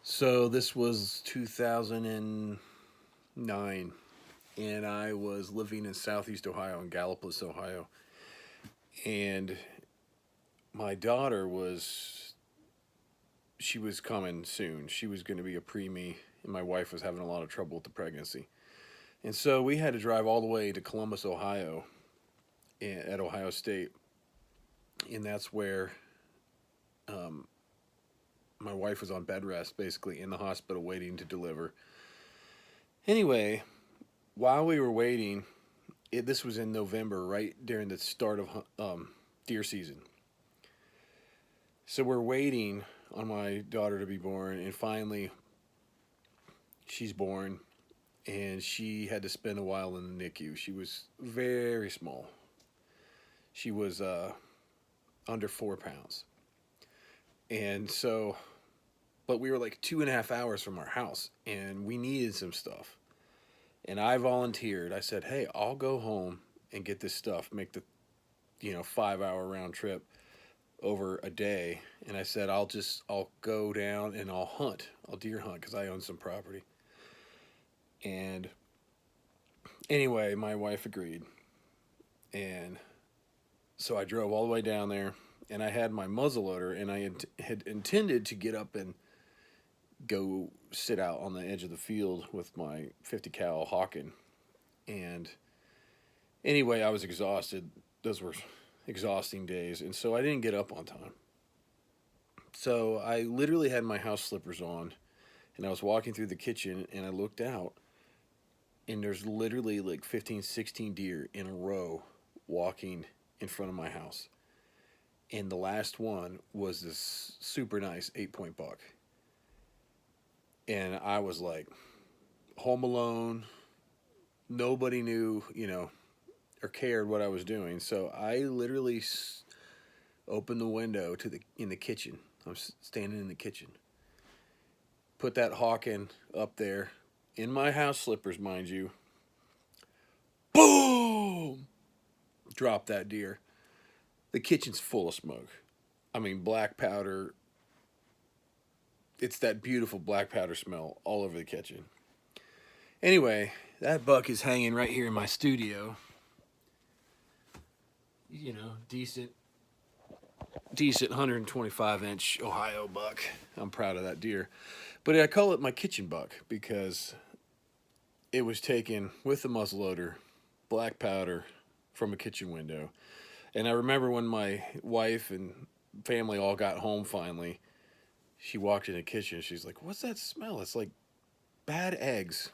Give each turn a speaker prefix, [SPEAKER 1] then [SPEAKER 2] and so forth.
[SPEAKER 1] So this was 2009, and I was living in Southeast Ohio, in Gallipolis, Ohio. And my daughter she was coming soon. She was going to be a preemie, and my wife was having a lot of trouble with the pregnancy. And so we had to drive all the way to Columbus, Ohio, at Ohio State. And that's where um, my wife was on bed rest, basically in the hospital waiting to deliver. Anyway, while we were waiting, this was in November, right during the start of deer season. So we're waiting on my daughter to be born, and finally, she's born, and she had to spend a while in the NICU. She was very small. She was under 4 pounds, and so, but we were like 2.5 hours from our house, and we needed some stuff. And I volunteered. I said, "Hey, I'll go home and get this stuff. Make the 5 hour round trip over a day." And I said, I'll go down and I'll hunt. I'll deer hunt because I own some property. And anyway, my wife agreed. And so I drove all the way down there, and I had my muzzleloader, and I had intended to get up and go sit out on the edge of the field with my 50 cal Hawken. And anyway, I was exhausted. Those were exhausting days, and so I didn't get up on time. So I literally had my house slippers on, and I was walking through the kitchen, and I looked out, and there's literally like 15, 16 deer in a row walking in front of my house. And the last one was this super nice 8 point buck. And I was like, home alone. Nobody knew, or cared what I was doing. So I literally opened the window in the kitchen. I'm standing in the kitchen. Put that Hawken up there in my house slippers, mind you. Boom! Drop that deer. The kitchen's full of smoke. I mean, black powder. It's that beautiful black powder smell all over the kitchen. Anyway, that buck is hanging right here in my studio. Decent 125-inch Ohio buck. I'm proud of that deer. But I call it my kitchen buck because it was taken with the muzzleloader, black powder, from a kitchen window. And I remember when my wife and family all got home finally, she walked in the kitchen. She's like, "What's that smell? It's like bad eggs."